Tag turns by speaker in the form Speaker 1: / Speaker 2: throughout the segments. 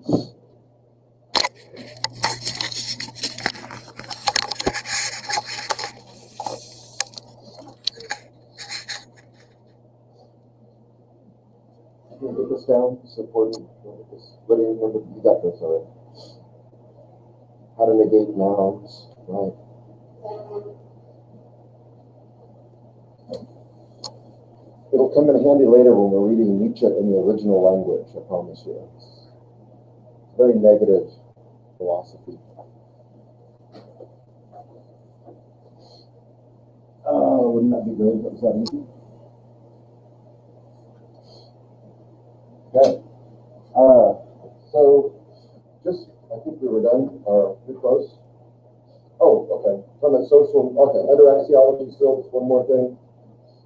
Speaker 1: Can you get this down? Support. What do you remember? You got this, all right. How to negate nouns, right? It'll come in handy later when we're reading Nietzsche in the original language, I promise you. It's very negative philosophy. Wouldn't that be great if it was that easy? Okay. So, just, I think we were done, or pretty close. Oh, okay. From a social, okay, under axiology still, just one more thing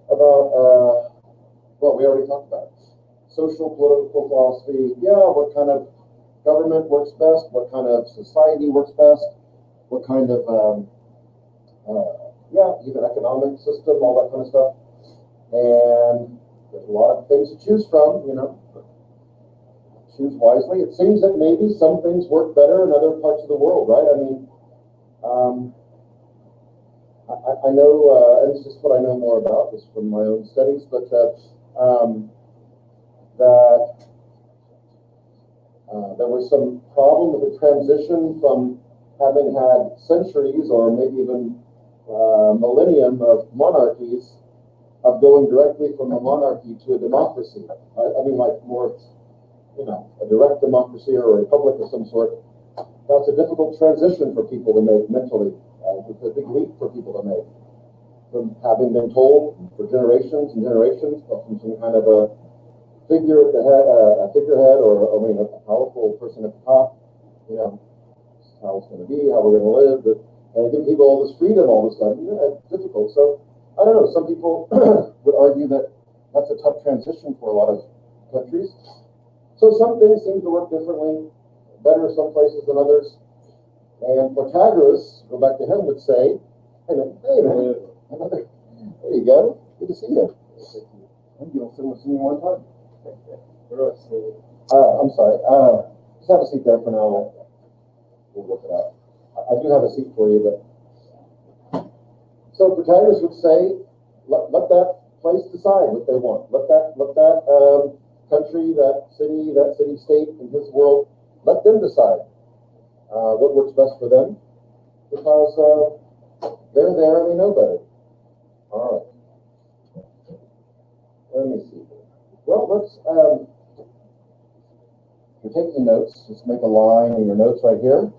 Speaker 1: about, well, we already talked about it. Social political philosophy, yeah, what kind of government works best, what kind of society works best, what kind of, even economic system, all that kind of stuff. And there's a lot of things to choose from, you know. Choose wisely. It seems that maybe some things work better in other parts of the world, right? I mean, I know, and it's just what I know more about, just from my own studies, but that there was some problem with the transition from having had centuries or maybe even millennium of monarchies, of going directly from a monarchy to a democracy. I mean, like more, you know, a direct democracy or a republic of some sort. That's a difficult transition for people to make mentally. It's a big leap for people to make. From having been told for generations and generations, from some kind of a figure at the head, a figurehead, or I mean, a powerful person at the top, you know, how it's going to be, how we're going to live, and give people all this freedom all of a sudden. Yeah, it's difficult. So, I don't know, some people would argue that that's a tough transition for a lot of countries. So some things seem to work differently, better some places than others. And Protagoras, go back to him, would say, hey man, there you go, good to see you. You don't see me one time. I'm sorry, just have a seat there for now. We'll look it up. I do have a seat for you, but so Protagoras would say, let that place decide what they want. Let that country, that city state in his world, let them decide what works best for them, because they're there and they know better. All right. Let me see. Well, let's, if you're taking notes, just make a line in your notes right here,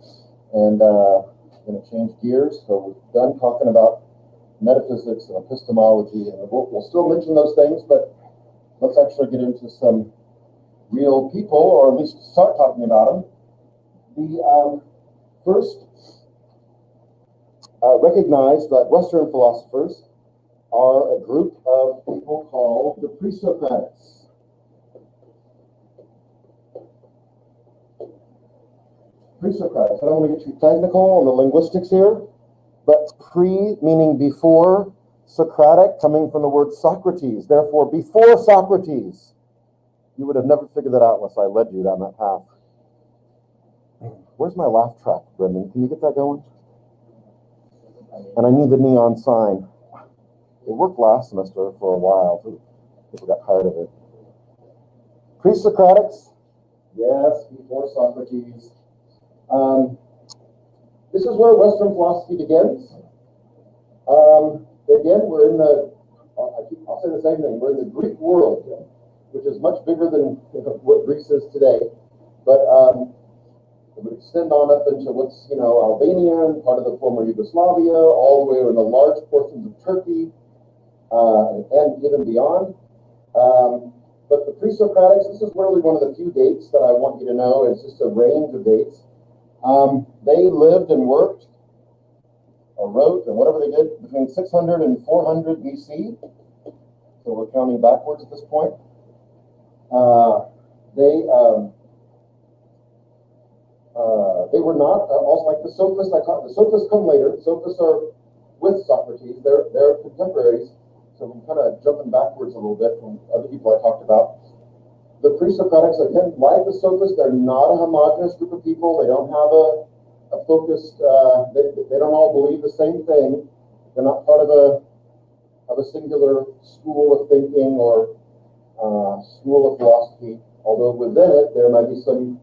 Speaker 1: and I'm going to change gears. So we're done talking about metaphysics and epistemology, and we'll still mention those things, but let's actually get into some real people, or at least start talking about them. The first, recognize that Western philosophers are a group of people called the Pre-Socratics. Pre-Socratics. I don't want to get too technical on the linguistics here, but pre meaning before, Socratic coming from the word Socrates. Therefore, before Socrates. You would have never figured that out unless I led you down that path. Where's my laugh track, Brendan? Can you get that going? And I need the neon sign. It worked last semester for a while. People got tired of it. Pre-Socratics? Yes, before Socrates. This is where Western philosophy begins. Again, we're in the, I'll say the same thing, we're in the Greek world, which is much bigger than what Greece is today. But it would extend on up into what's, Albania, part of the former Yugoslavia, all the way in the large portions of Turkey, and even beyond. But the Pre-Socratics, this is really one of the few dates that I want you to know. It's just a range of dates. They lived and worked, or wrote, and whatever they did, between 600 and 400 BC. So we're counting backwards at this point. They were not, also like the Sophists. The Sophists come later. The Sophists are with Socrates. They're contemporaries. So I'm kind of jumping backwards a little bit from other people I talked about. the pre-Socratics, again, like the Sophists, they're not a homogenous group of people. They don't have a focused, they don't all believe the same thing. They're not part of a singular school of thinking or school of philosophy, although within it there might be some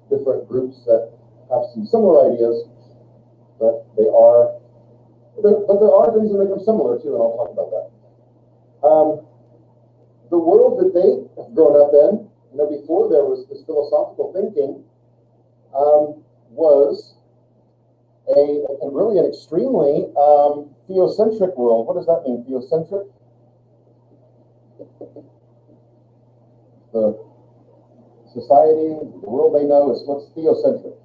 Speaker 1: different groups that have some similar ideas, but there are things that make them similar too, and I'll talk about that. The world that they have grown up in, before there was this philosophical thinking, was really an extremely theocentric world. What does that mean, theocentric? The society, the world they know is what's theocentric.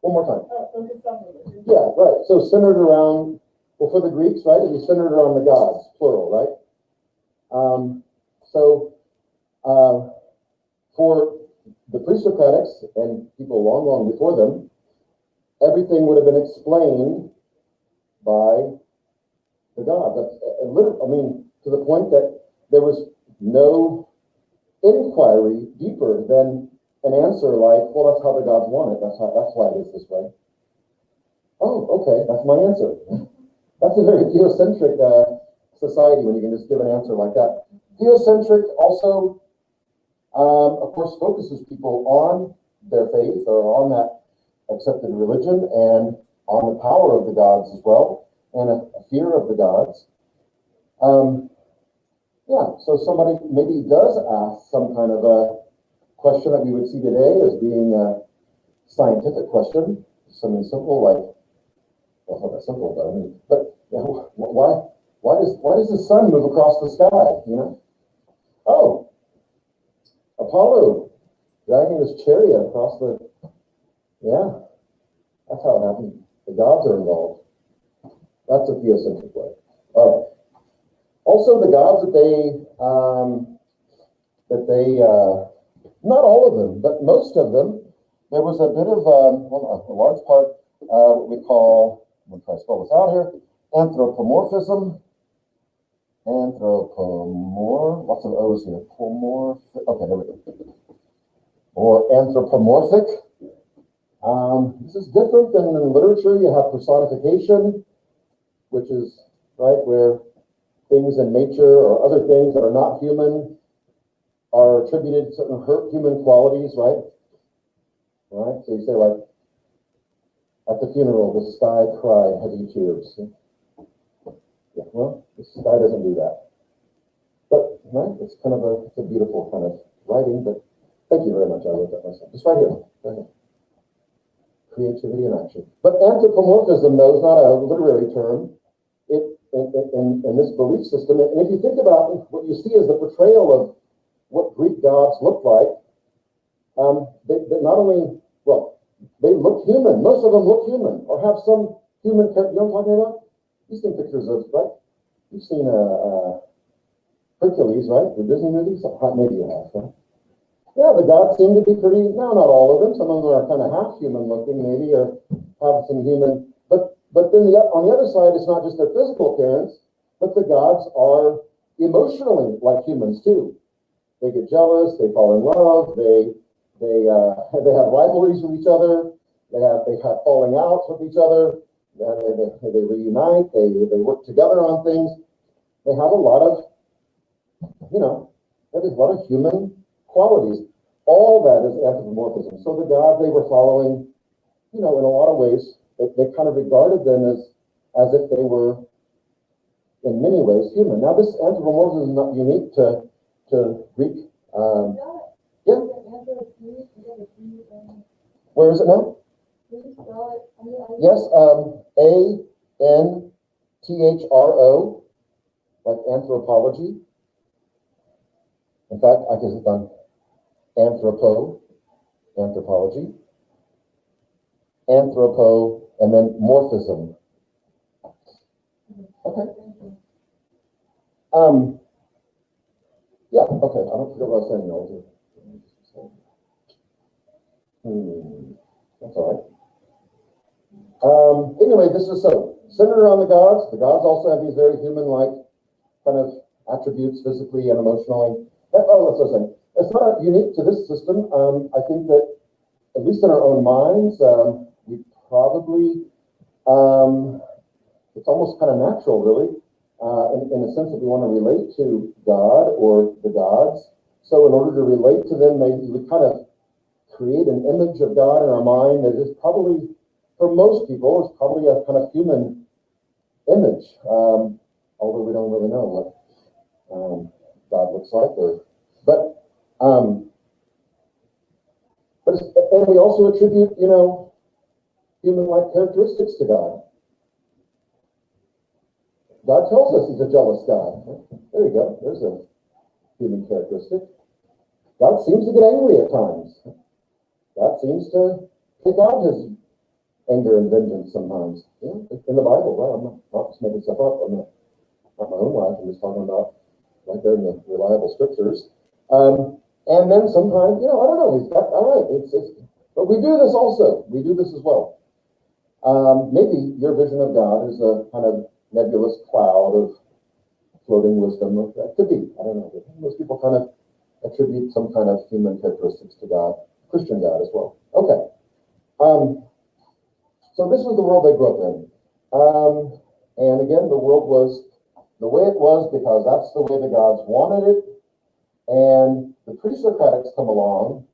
Speaker 1: One more time. Yeah, right. So centered around, well, for the Greeks, right, it was centered around the gods, plural, right? For the pre-Socratics and people long, long before them, everything would have been explained by the God. To the point that there was no inquiry deeper than an answer like, well, that's how the gods want it. That's why it is this way. Oh, okay, that's my answer. That's a very theocentric society when you can just give an answer like that. Theocentric also, of course, focuses people on their faith or on that accepted religion and on the power of the gods as well, and a fear of the gods. So somebody maybe does ask some kind of a question that we would see today as being a scientific question, something simple like, well, not that simple, but why does the sun move across the sky? Oh, Apollo dragging his chariot across that's how it happened. The gods are involved. That's a theocentric way. All right. Also, the gods that they not all of them, but most of them, there was a bit of a large part, what we call, I'm going to try to spell this out here, anthropomorphism. Lots of O's here. Okay, there we go. Or anthropomorphic. This is different than in literature. You have personification, which is, right, where things in nature or other things that are not human are attributed to certain human qualities, right? Right? So you say, like, at the funeral, the sky cried heavy tears. Yeah, well, the sky doesn't do that. But, right, it's kind of it's a beautiful kind of writing, but thank you very much. I wrote that myself. It's right here. Right here. Creativity in action. But anthropomorphism, though, is not a literary term. In this belief system, and if you think about it, what you see is the portrayal of what Greek gods look like. They not only, well, they look human. Most of them look human or have some human character. You know what I'm talking about? You've seen pictures of, right? You've seen Hercules, right? The Disney movies? Maybe you have, right? Yeah, the gods seem to be pretty, no, not all of them. Some of them are kind of half human looking, maybe, or have some human. But then on the other side, it's not just their physical appearance, but the gods are emotionally like humans too. They get jealous, they fall in love, they have rivalries with each other, they have falling outs with each other, they reunite, they work together on things. They have a lot of, there's a lot of human qualities. All that is anthropomorphism. So the gods they were following, in a lot of ways, they kind of regarded them as if they were, in many ways, human. Now, this anthropomorphism is not unique to Greek. Yeah. Where is it now? Yes, ANTHRO, like anthropology. In fact, I guess it's on anthropology. Anthropo, and then morphism. Okay. Yeah, okay. I don't forget what I was saying. That's all right. Anyway, this is so centered around the gods. The gods also have these very human-like kind of attributes, physically and emotionally. Oh, that's what I'm saying. It's not unique to this system. I think that, at least in our own minds, we probably, it's almost kind of natural, really, in a sense that we want to relate to God or the gods. So in order to relate to them, we kind of create an image of God in our mind that is probably, for most people, is probably a kind of human image, although we don't really know what God looks like. And we also attribute, human-like characteristics to God. God tells us he's a jealous God. There you go. There's a human characteristic. God seems to get angry at times. God seems to pick out his anger and vengeance sometimes. Yeah, it's in the Bible. Well, I'm not just making stuff up. I'm not my own life. I'm just talking about right there in the reliable scriptures. And then sometimes, I don't know. He's got, all right. But we do this also. We do this as well. Maybe your vision of God is a kind of nebulous cloud of floating wisdom. That could be. I don't know. But most people kind of attribute some kind of human characteristics to God, Christian God as well. Okay. So this was the world they grew up in. And again, the world was the way it was because that's the way the gods wanted it. And the pre-Socratics come along,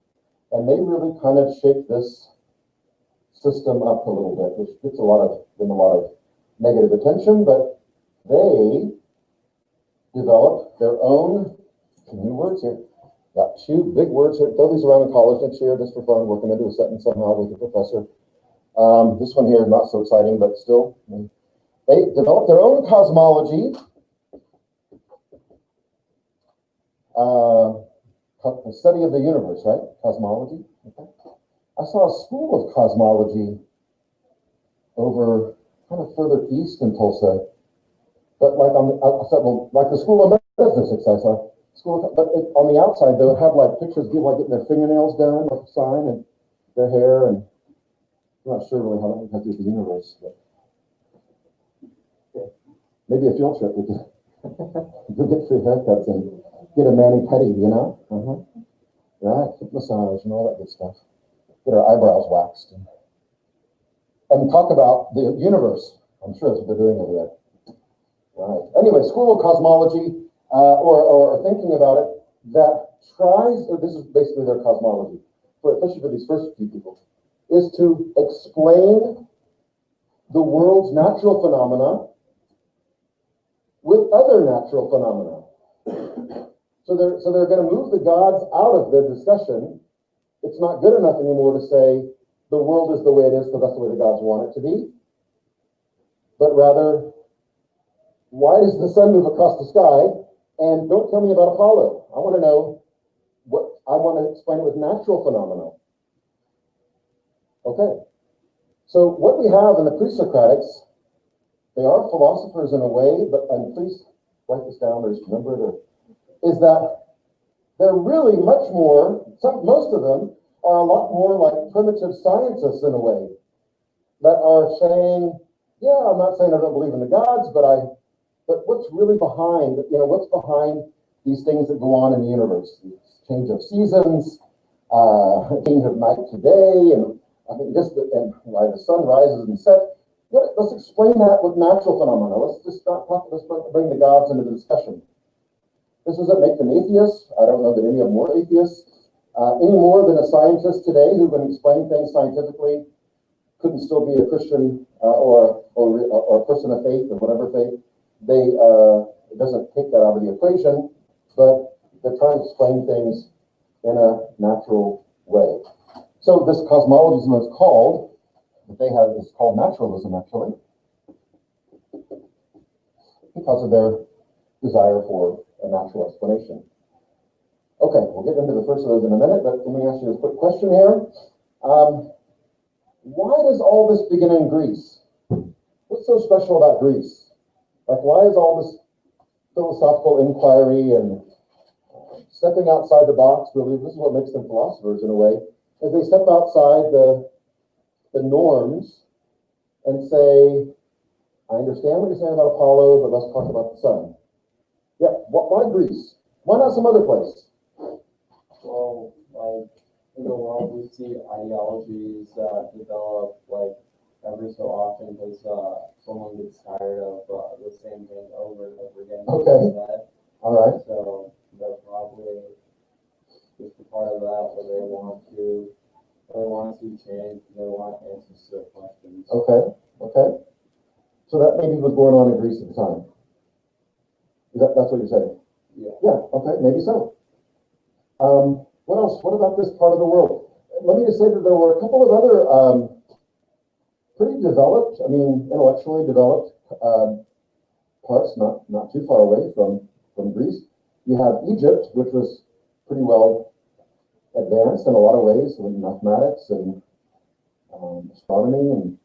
Speaker 1: and they really kind of shake this system up a little bit, which gets a lot of negative attention, but they developed their own new words here. Got two big words here. Throw these around in college next year just for fun. We're going to do a sentence somehow with the professor. This one here is not so exciting, but still. They developed their own cosmology. The study of the universe, right? Cosmology. Okay. I saw a school of cosmology over kind of further east in Tulsa, but like like the School of Metaphysics. I saw school, but on the outside they would have like pictures of people like getting their fingernails done, like a sign, and their hair, and I'm not sure really how that has to do with the universe, but yeah. Maybe a field trip we could go get free haircuts and get a mani-pedi, right? Foot massage and all that good stuff. Get our eyebrows waxed and talk about the universe. I'm sure that's what they're doing over there. Right. Anyway, School of Cosmology, or thinking about it, that tries, or this is basically their cosmology, especially for these first few people, is to explain the world's natural phenomena with other natural phenomena. So they're going to move the gods out of the discussion. It's not good enough anymore to say the world is the way it is because that's the way the gods want it to be. But rather, why does the sun move across the sky? And don't tell me about Apollo. I want to know I want to explain it with natural phenomena. Okay. So what we have in the pre-Socratics, they are philosophers in a way, and please write this down or just remember it, is that they're really much more, most of them are a lot more like primitive scientists in a way, that are saying, yeah, I'm not saying I don't believe in the gods, but what's really behind, what's behind these things that go on in the universe? Change of seasons, change of night to day, and I think and why the sun rises and sets. Let's explain that with natural phenomena. Let's bring the gods into the discussion. This doesn't make them atheists. I don't know that any of them were atheists. Any more than a scientist today who can explain things scientifically couldn't still be a Christian or a person of faith or whatever faith. It doesn't take that out of the equation, but they're trying to explain things in a natural way. So this cosmology is called, it's called naturalism actually, because of their desire for a natural explanation. Okay, we'll get into the first of those in a minute, but let me ask you a quick question here. Why does all this begin in Greece? What's so special about Greece? Like, why is all this philosophical inquiry and stepping outside the box, really, this is what makes them philosophers in a way, is they step outside the norms and say, I understand what you're saying about Apollo, but let's talk about the sun. Yeah, why Greece? Why not some other place?
Speaker 2: Well, like in the world, we see ideologies develop like every so often because someone gets tired of the same thing over and over again.
Speaker 1: Okay. All right.
Speaker 2: So they're probably just a part of that where they want to see change. They want answers to their questions.
Speaker 1: Okay. Okay. So that maybe was going on in Greece at the time. That's what you're saying?
Speaker 2: Yeah.
Speaker 1: Yeah. Okay. Maybe so. What else? What about this part of the world? Let me just say that there were a couple of other pretty developed, I mean, intellectually developed parts, not too far away from Greece. You have Egypt, which was pretty well advanced in a lot of ways, with mathematics and astronomy,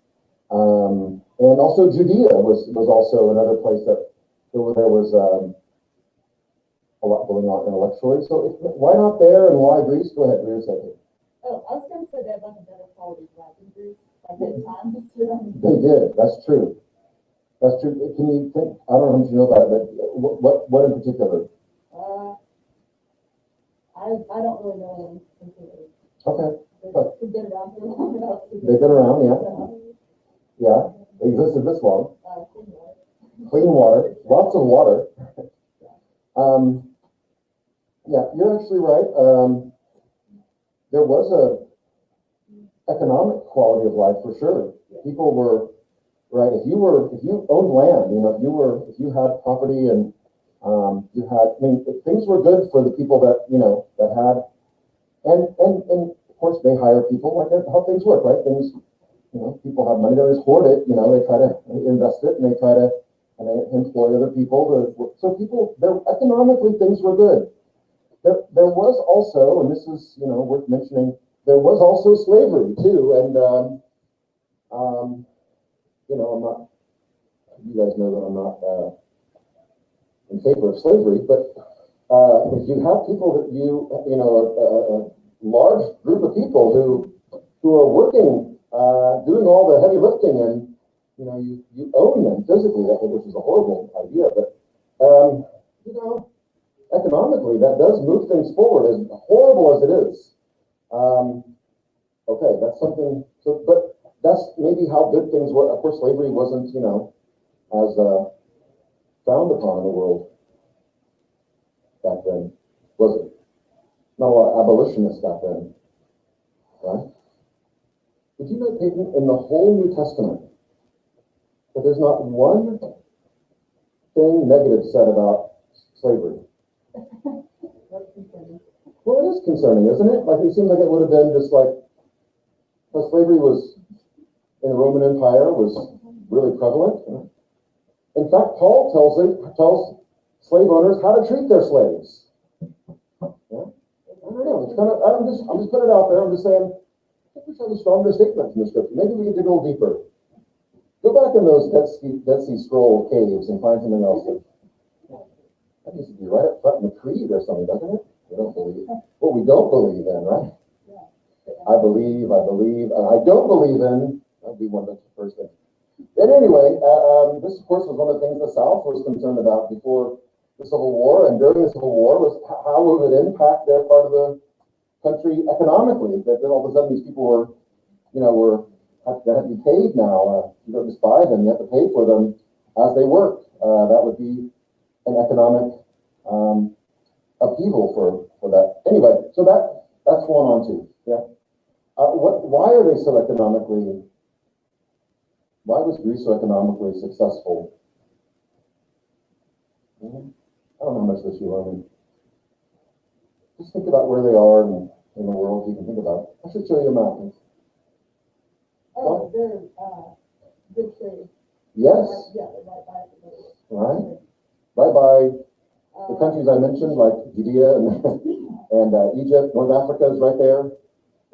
Speaker 1: and also Judea was also another place that there was a lot going on intellectually. So why not there and why Greece? Go ahead, Rhea, second.
Speaker 3: Oh, I was going to say they have like a better quality of life in Greece. Like at times it's true.
Speaker 1: They did. That's true. That's true. Can you think? I don't know if you know about it, but what in particular?
Speaker 3: I don't really know them completely.
Speaker 1: Okay.
Speaker 3: They've been around for long enough.
Speaker 1: They've been around, yeah. Yeah. They existed this long.
Speaker 3: Clean water.
Speaker 1: Clean water. Lots of water. Yeah, you're actually right. There was a economic quality of life for sure. People were right. If you owned land, if you had property and things were good for the people that had, and of course they hire people, like how things work, right? Things, people have money, they just hoard it, they try to invest it and they try to, and they employ other people so economically things were good. There was also, and this is, worth mentioning, there was also slavery too, and I'm not, you guys know that I'm not in favor of slavery, but if you have people that a large group of people who are working, doing all the heavy lifting, and you own them physically, which is a horrible idea, but economically that does move things forward, as horrible as it is. Okay, that's something. So, but that's maybe how good things were. Of course, slavery wasn't, as frowned upon in the world back then, was it? Not a lot of abolitionists back then, right? Did you know, Peyton, in the whole New Testament, that there's not one thing negative said about slavery?
Speaker 3: That's concerning.
Speaker 1: Well, it is concerning, isn't it? Like, it seems like it would have been just like, because slavery was in the Roman Empire was really prevalent. In fact, Paul tells slave owners how to treat their slaves. Yeah? I don't know. It's kind of, I'm just putting it out there. I'm just saying, I think we should have a stronger statement from the scripture. Maybe we can dig a little deeper. Go back in those Dead Sea Scroll caves and find something else. That needs to be right up front in the creed or something, doesn't it? We don't believe. Well, we don't believe in, right? I believe, and I don't believe in. That would be one of the first things. And anyway, this, of course, was one of the things the South was concerned about before the Civil War, and during the Civil War, was how would it impact their part of the country economically. That then all of a sudden these people were, have to be paid now. You don't just buy them; you have to pay for them as they work. That would be an economic upheaval for that. Anyway, so that's going on too. Yeah. Why are they so economically? Why was Greece so economically successful? I don't know how much this you're learning. Just think about where they are in the world. You can think about it. I should show you a map.
Speaker 3: Oh, they're good trade.
Speaker 1: Yes.
Speaker 3: Yeah, they're right by it.
Speaker 1: Right. Right by the countries I mentioned, like Judea and Egypt. North Africa is right there.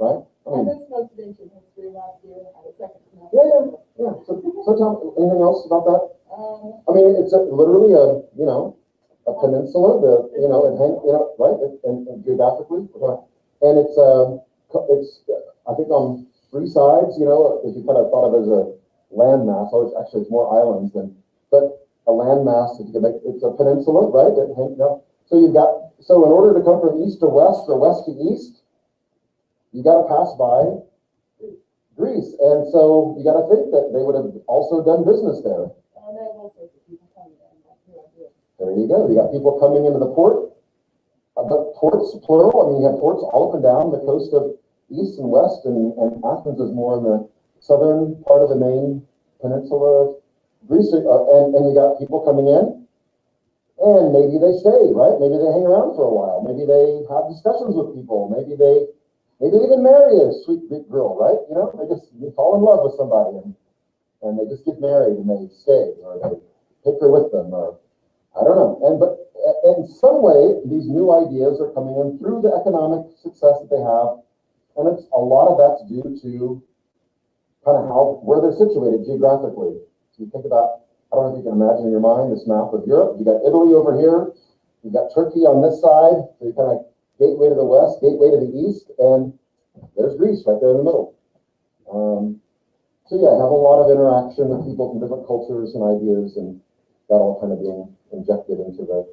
Speaker 1: Right.
Speaker 3: I missed most of ancient history last year. I had a second semester.
Speaker 1: Yeah. So tell me, anything else about that? I mean, it's literally a peninsula. Right, and geographically, and it's I think on three sides. If you kind of thought of it as landmass. Oh, it's more islands than, but a landmass. If you can make, it's a peninsula, right? So so in order to come from east to west or west to east, you got to pass by Greece, and so you got to think that they would have also done business there.
Speaker 3: And there's all sorts of people coming in, like, here.
Speaker 1: There you go. You got people coming into the port. But ports, plural, I mean, you have ports all up and down the coast of east and west, and Athens is more in the southern part of the main peninsula of Greece, and you got people coming in, and maybe they stay, right? Maybe they hang around for a while. Maybe they have discussions with people. Maybe they even marry a sweet big girl, right? You know, they fall in love with somebody, and they just get married, and they stay, or they take her with them, or I don't know. But in some way, these new ideas are coming in through the economic success that they have, and it's a lot of that's due to kind of where they're situated geographically. So you think about, I don't know if you can imagine in your mind this map of Europe. You got Italy over here, you got Turkey on this side, so you kind of gateway to the west, gateway to the east, and there's Greece right there in the middle. So yeah, have a lot of interaction with people from different cultures and ideas, and that all kind of being injected into the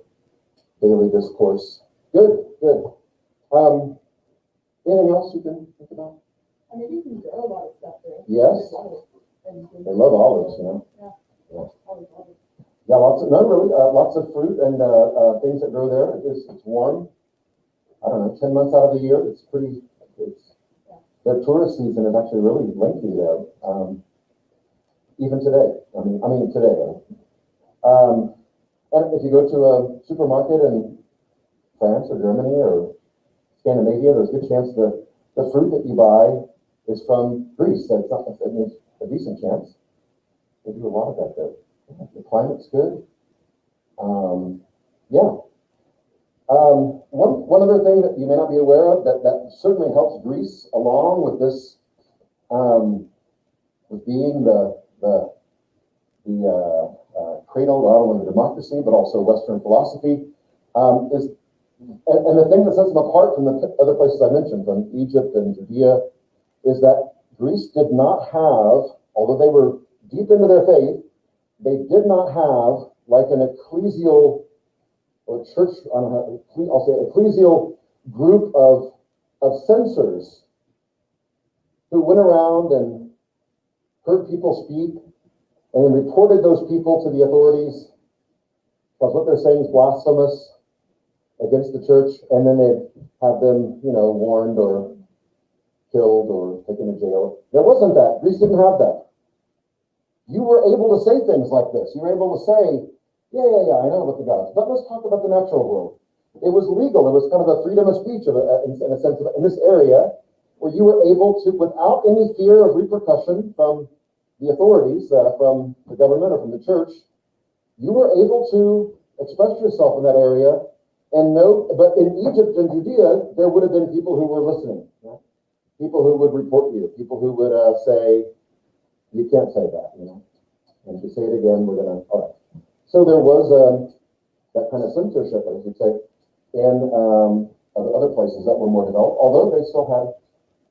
Speaker 1: daily discourse. Good. Anything else you can think about?
Speaker 3: I mean, you can grow a lot of stuff there.
Speaker 1: Yes. They love olives, you know.
Speaker 3: Yeah. Olives.
Speaker 1: Yeah, lots of fruit and things that grow there. It's warm. I don't know, 10 months out of the year. Their tourist season is actually really lengthy there. Even today. I mean today. And if you go to a supermarket in France or Germany or Scandinavia, there's a good chance that the fruit that you buy is from Greece. It's not, I mean, a decent chance. They do a lot of that there. The climate's good. One other thing that you may not be aware of that certainly helps Greece along with this, with being the cradle not only of democracy but also Western philosophy, is and the thing that sets them apart from the other places I mentioned, from Egypt and Judea, is that Greece did not have, although they were deep into their faith, they did not have like an ecclesial or church, I'll say ecclesial group of censors who went around and heard people speak and then reported those people to the authorities because what they're saying is blasphemous against the church, and then they'd have them, warned or killed or taken to jail. There wasn't that. Greece didn't have that. You were able to say things like this. You were able to say, yeah, I know about the gods, but let's talk about the natural world. It was legal. It was kind of a freedom of speech in a sense in this area where you were able to, without any fear of repercussion from the authorities, from the government or from the church, you were able to express yourself in that area and know. But in Egypt and Judea, there would have been people who were listening, people who would report you, people who would say, you can't say that, and if you say it again, we're going to, all right. So there was that kind of censorship, I should say, in other places that were more developed, although they still had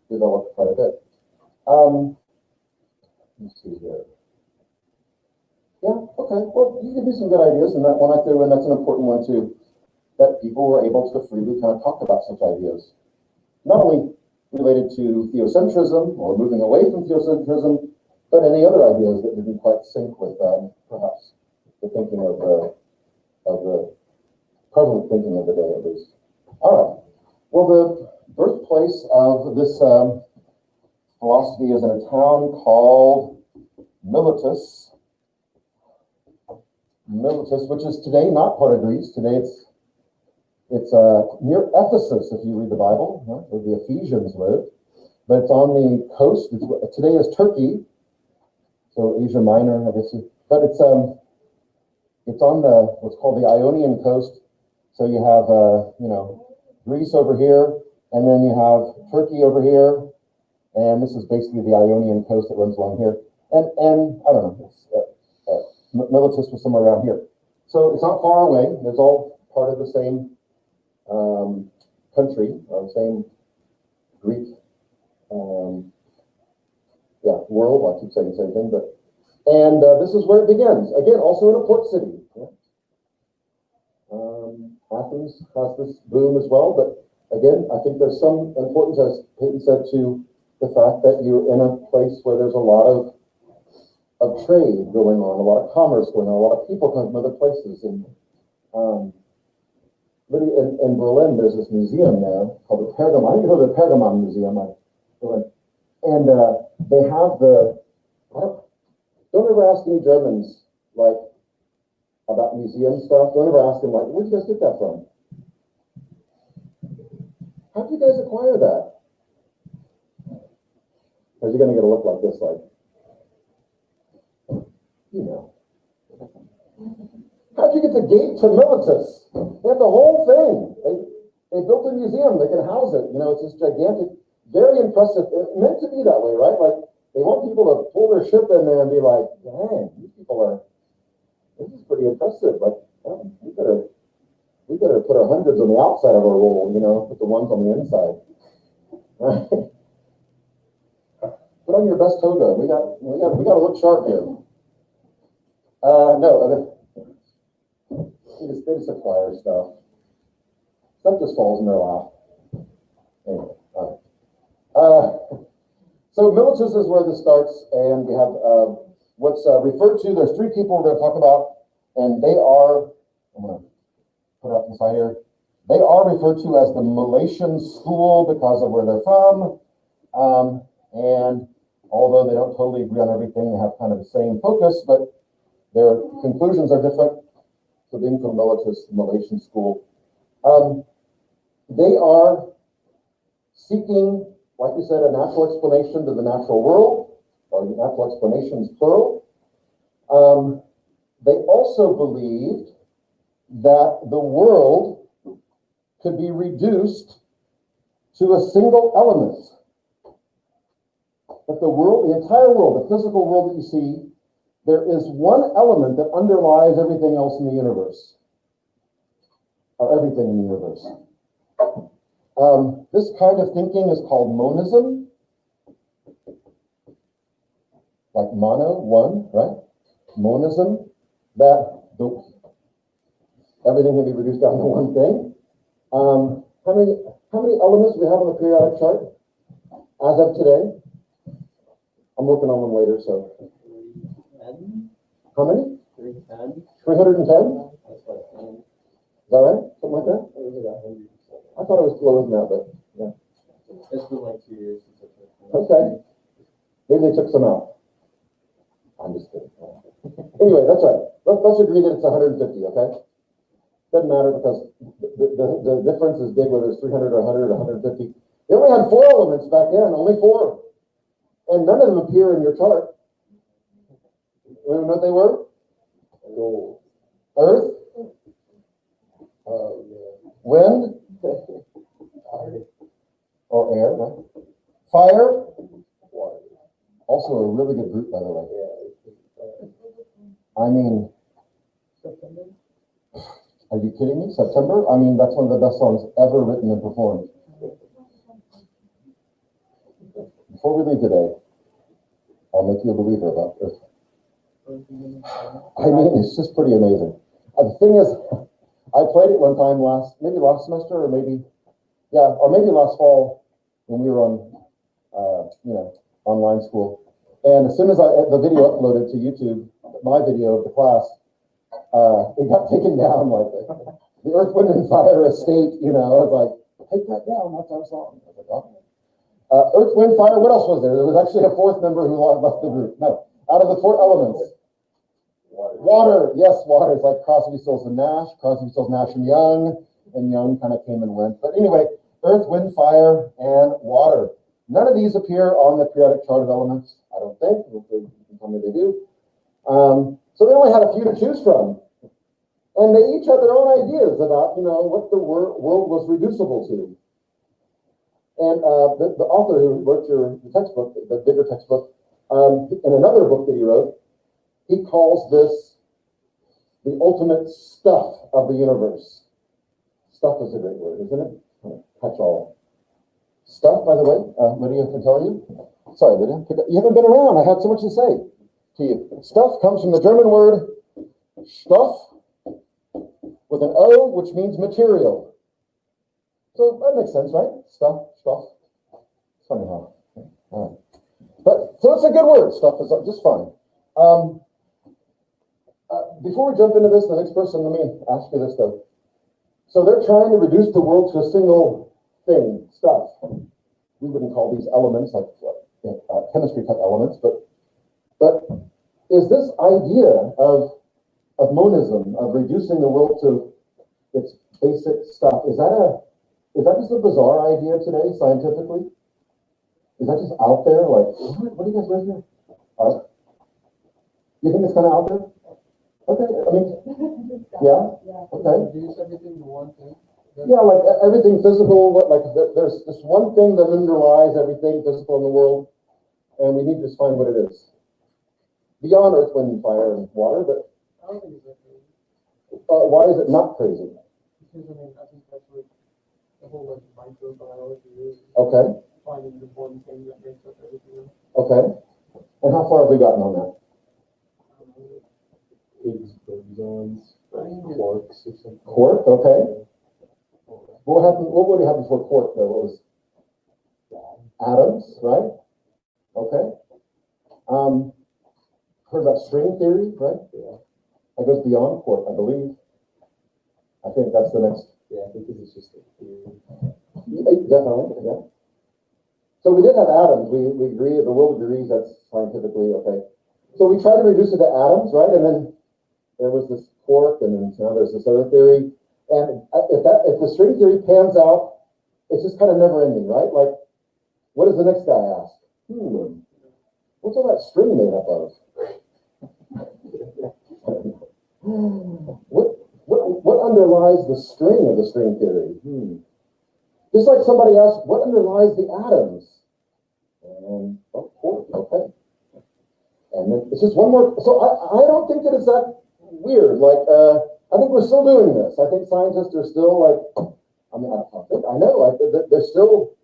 Speaker 1: developed quite a bit. Let's see here. Yeah, okay. Well, you give me some good ideas, and that one I threw in, that's an important one too, that people were able to freely kind of talk about such ideas. Not only related to theocentrism or moving away from theocentrism, but any other ideas that didn't quite sync with perhaps the thinking of the prevalent thinking of the day, at least. All right. Well, the birthplace of this philosophy is in a town called Miletus, which is today not part of Greece. Today it's near Ephesus, if you read the Bible, where the Ephesians lived. But it's on the coast. Today is Turkey, so Asia Minor, I guess. But it's on what's called the Ionian coast. So you have Greece over here, and then you have Turkey over here, and this is basically the Ionian coast that runs along here. And I don't know, Miletus was somewhere around here. So it's not far away. It's all part of the same country, or same Greek world. I keep saying the same thing, but And this is where it begins. Again, also in a port city. Athens has this boom as well, but again, I think there's some importance, as Peyton said, to the fact that you're in a place where there's a lot of trade going on, a lot of commerce going on, a lot of people coming from other places. And in Berlin, there's this museum there called the Pergamon. I think it's the Pergamon Museum. And they have don't ever ask any Germans, like, about museum stuff. Don't ever ask them, like, where'd you guys get that from? How'd you guys acquire that? Because you're going to get a look like this, like, you know. How'd you get the gate to Miletus? They have the whole thing. They built a museum. They can house it. You know, it's this gigantic, very impressive. It's meant to be that way, right? Like, they want people to pull their ship in there and be like, dang, these people are, this is pretty impressive. Like, well, we better put our hundreds on the outside of our roll, you know, put the ones on the inside. Right? Put on your best toga. We got to look sharp here. No, they just acquire stuff. Stuff just falls in their lap. Anyway, all right. So Miletus is where this starts, and we have what's referred to. There's three people we're going to talk about, and they are. I'm going to put it up inside here. They are referred to as the Milesian School because of where they're from, and although they don't totally agree on everything, they have kind of the same focus, but their conclusions are different. So being from Miletus, the Milesian School, they are seeking, like we said, a natural explanation to the natural world, or natural explanations plural. They also believed that the world could be reduced to a single element. That the world, the entire world, the physical world that you see, there is one element that underlies everything else in the universe, or everything in the universe. This kind of thinking is called monism, like mono, one, right? Monism, that everything can be reduced down to one thing. How many elements do we have on the periodic chart as of today? I'm working on them later, so.
Speaker 2: 310?
Speaker 1: How many?
Speaker 2: 310?
Speaker 1: 310?
Speaker 2: That's what I think.
Speaker 1: Is that right? Something like that?
Speaker 2: It was about 100.
Speaker 1: I thought it was lower than that, but yeah.
Speaker 2: It's been like 2 years since I took it.
Speaker 1: Okay. Maybe they took some out. I'm just kidding. Anyway, that's right. Let's agree that it's 150, okay? Doesn't matter because the difference is big whether it's 300 or 100 or 150. They only had 4 elements back then, only 4. And none of them appear in your chart. You know what they were? Earth, wind, or air, right? Fire, water. Also a really good group, by the way. I mean, are you kidding me? September? I mean, that's one of the best songs ever written and performed. Before we leave today, I'll make you a believer about this. I mean, it's just pretty amazing. The thing is, I played it one time maybe last semester, or maybe last fall when we were on, online school. And as soon as the video uploaded to YouTube, my video of the class, it got taken down, like the Earth, Wind, and Fire Estate, I was like, take that down, that's our song. I was like, oh. Earth, Wind, Fire, what else was there? There was actually a 4th member who left the group. No, out of the 4 elements. Water, yes, water. It's like Crosby, Stills, and Nash. Crosby, Stills, Nash, and Young kind of came and went. But anyway, Earth, Wind, Fire, and water. None of these appear on the periodic chart of elements, I don't think. You can tell me they do. So they only had a few to choose from. And they each had their own ideas about, what the world was reducible to. And the author who wrote the textbook, the bigger textbook, in another book that he wrote, he calls this the ultimate stuff of the universe. Stuff is a great word, isn't it? Catch all. Stuff, by the way, Lydia can tell you. Sorry, Lydia. You haven't been around. I had so much to say. to you. Stuff comes from the German word Stoff with an O, which means material. So that makes sense, right? Stuff. It's funny how. All right. But so it's a good word. Stuff is just fine. Before we jump into this, the next person, let me ask you this though. So they're trying to reduce the world to a single thing, stuff. We wouldn't call these elements like chemistry type elements, but is this idea of monism, of reducing the world to its basic stuff, is that just a bizarre idea today scientifically? Is that just out there? Like, what do you guys live here? You think it's kind of out there? Okay, I mean, yeah, okay.
Speaker 2: Reduce everything to one thing.
Speaker 1: Yeah, like everything physical, there's this one thing that underlies everything physical in the world, and we need to just find what it is. Beyond earth, wind, fire, and water, but
Speaker 2: I don't think it's that crazy.
Speaker 1: why is it not crazy?
Speaker 2: Because I think that's what the whole microbiology is.
Speaker 1: Okay,
Speaker 2: Finding the one thing that makes up everything else.
Speaker 1: okay. And how far have we gotten on that?
Speaker 4: Higgs bosons, quarks or something.
Speaker 1: Quark, okay. What would have happened before quark though? What was atoms, right? Okay. Heard about string theory, right?
Speaker 4: Yeah.
Speaker 1: That goes beyond quark, I believe. I think that's the next.
Speaker 4: Yeah, I think this is just a theory.
Speaker 1: Definitely, yeah. So we did have atoms. We agree, the world agrees that's scientifically okay. So we tried to reduce it to atoms, right? And then there was this quark, and then now there's this other theory. And if the string theory pans out, it's just kind of never ending, right? Like, what does the next guy ask? What's all that string made up of? What underlies the string of the string theory? Just like somebody asked, what underlies the atoms? And quark, okay. And then it's just one more. So I don't think that it's that weird. Like, I think we're still doing this. I think scientists are still like, I know, they're still,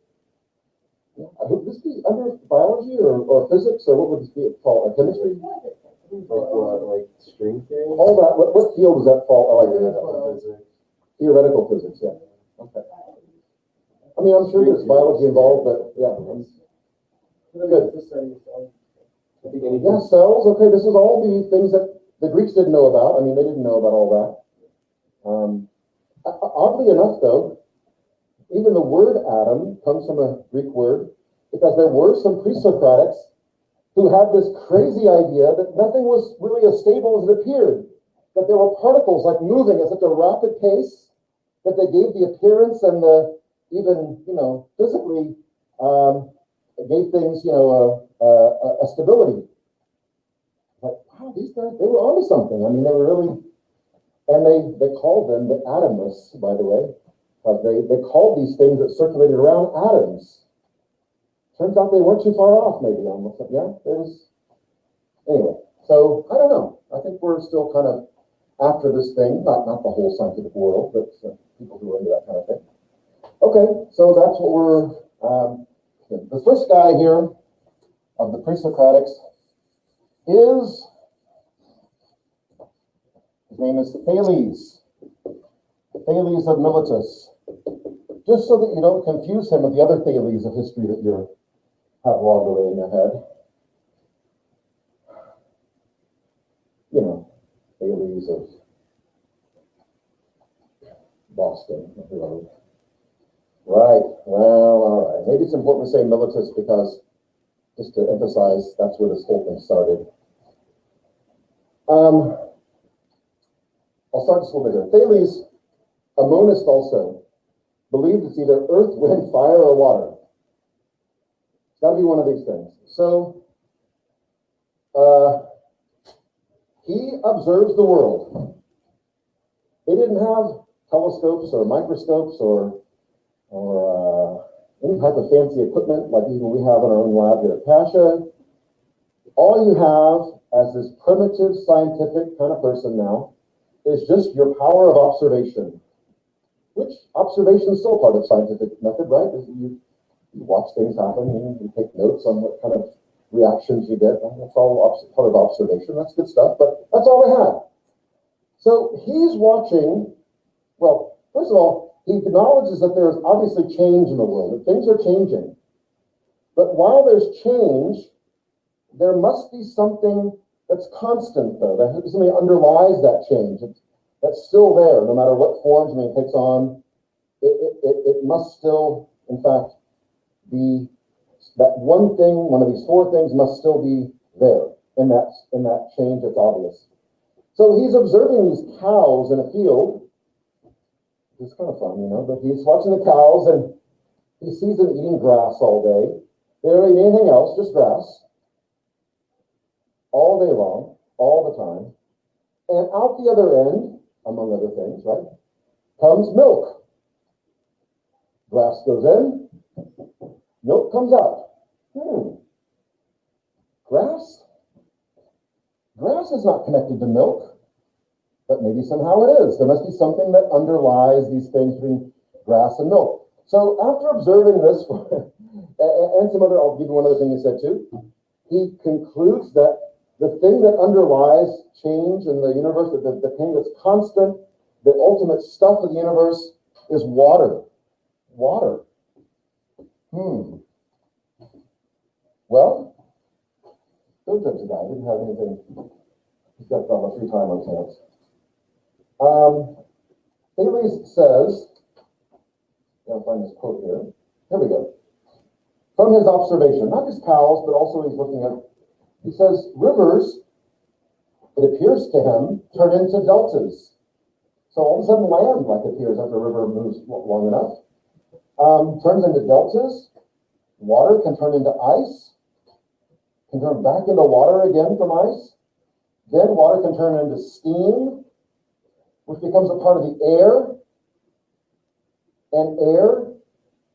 Speaker 1: would this be under biology or physics, or what would this be called? Chemistry?
Speaker 4: Like string theory?
Speaker 1: All that, what field does that fall?
Speaker 4: Physics.
Speaker 1: Theoretical physics, yeah. Okay. I mean, I'm sure there's biology involved, but yeah. Good. Yeah, cells, okay, this is all the things that the Greeks didn't know about. I mean, they didn't know about all that. Oddly enough, though, even the word atom comes from a Greek word because there were some pre-Socratics who had this crazy idea that nothing was really as stable as it appeared, that there were particles like moving at such a rapid pace that they gave the appearance and the even, physically, it gave things, a stability. Like, wow, these guys, they were onto something. I mean, they were really, and they called them the atomists, by the way, because they called these things that circulated around atoms. Turns out they weren't too far off, maybe, almost. Yeah, there was, anyway. So, I don't know. I think we're still kind of after this thing, not the whole scientific world, but people who are into that kind of thing. Okay, so that's what we're, the first guy here of the pre-Socratics is, his name is Thales of Miletus. Just so that you don't confuse him with the other Thales of history that you have logged away in your head. Thales of Boston. Right, well, all right. Maybe it's important to say Miletus because, just to emphasize, that's where this whole thing started. I'll start just a little bit here. Thales, a monist also, believed it's either earth, wind, fire, or water. It's got to be one of these things. So, he observes the world. They didn't have telescopes or microscopes or any type of fancy equipment like even we have in our own lab here at Pasha. All you have as this primitive scientific kind of person now is just your power of observation, which observation is still part of scientific method, right? You watch things happen, you take notes on what kind of reactions you get. That's all part of observation. That's good stuff, but that's all they had. So he's watching, well, first of all, he acknowledges that there's obviously change in the world, that things are changing. But while there's change, there must be something that's constant, though. That something underlies that change. That's still there, no matter what forms it takes on. It must still, in fact, be that one thing. One of these four things must still be there in that change that's obvious. So he's observing these cows in a field. It's kind of fun, but he's watching the cows and he sees them eating grass all day. They don't eat anything else, just grass. All day long, all the time. And out the other end, among other things, right, comes milk. Grass goes in, milk comes out. Grass? Grass is not connected to milk, but maybe somehow it is. There must be something that underlies these things between grass and milk. So after observing this, and some other, I'll give you one other thing he said too, he concludes that the thing that underlies change in the universe, the thing that's constant, the ultimate stuff of the universe is water. Water. Well, don't judge the guy. He didn't have anything. He's got a free time on his hands. Thales says, I'll find this quote here. Here we go. From his observation, not just cows, but also he's looking at, he says, rivers, it appears to him, turn into deltas. So all of a sudden land appears after a river moves long enough. Turns into deltas. Water can turn into ice. Can turn back into water again from ice. Then water can turn into steam, which becomes a part of the air. And air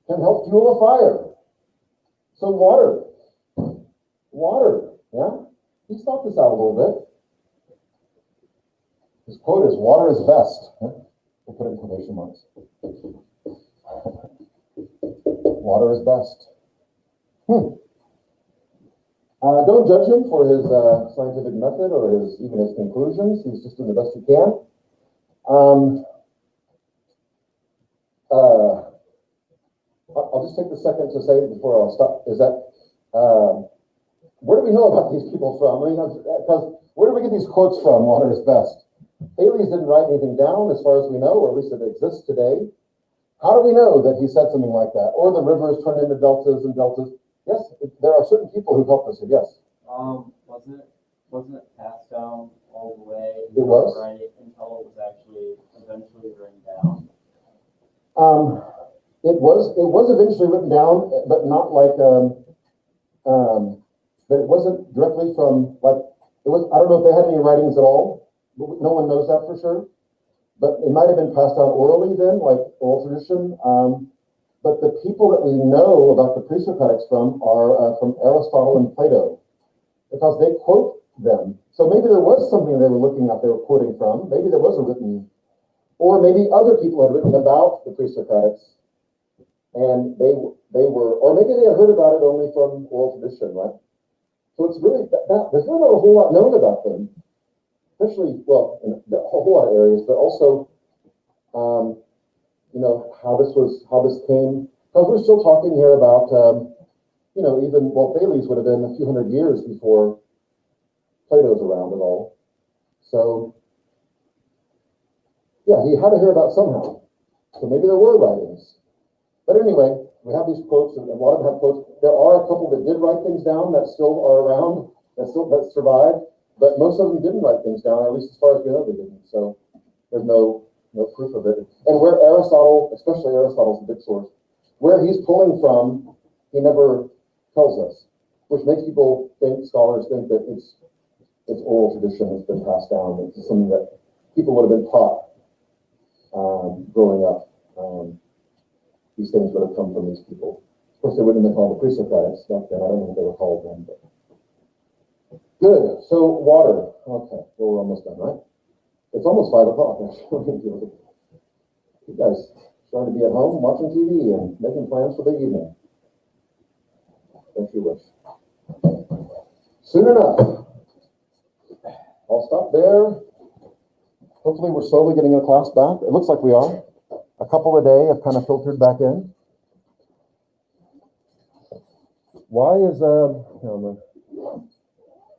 Speaker 1: can help fuel a fire. So water, yeah? He's thought this out a little bit. His quote is, water is best. We'll put it in quotation marks. Water is best. Don't judge him for his scientific method or even his conclusions. He's just doing the best he can. I'll just take the second to say before I'll stop, is that where do we know about these people from? Because where do we get these quotes from, water is best? Thales didn't write anything down as far as we know, or at least it exists today. How do we know that he said something like that? Or the rivers turn into deltas and deltas? Yes, there are certain people who helped us. Yes.
Speaker 2: Wasn't it passed down all the way?
Speaker 1: It was?
Speaker 2: Right, until it was actually eventually written down.
Speaker 1: It was eventually written down, but not but it wasn't directly from it was. I don't know if they had any writings at all. No one knows that for sure. But it might have been passed down orally then, like oral tradition. But the people that we know about the pre-Socratics from are from Aristotle and Plato, because they quote them. So maybe there was something they were looking at, they were quoting from. Maybe there was a written, or maybe other people had written about the pre-Socratics, and they were, or maybe they had heard about it only from oral tradition, right? So it's really there's really not a whole lot known about them, especially in a whole lot of areas, but also, how this came, because we're still talking here about, Thales would have been a few hundred years before Plato's around at all. So, yeah, he had to hear about somehow. So maybe there were writings. But anyway, we have these quotes, and a lot of them have quotes. There are a couple that did write things down that still are around, that survived, but most of them didn't write things down, at least as far as we know they didn't. So there's no proof of it. And where Aristotle, especially Aristotle's a big source, where he's pulling from, he never tells us, which makes people scholars think that it's oral tradition that's been passed down. It's something that people would have been taught growing up. These things would have come from these people. Of course, they wouldn't have been called the pre-Socratics back then. I don't know what they were called then. But. Good. So water. Okay. Well, we're almost done, right? It's almost 5 o'clock. You guys starting to be at home watching TV and making plans for the evening. Don't you wish? Soon enough. I'll stop there. Hopefully, we're slowly getting a class back. It looks like we are. A couple a day have kind of filtered back in. Why is,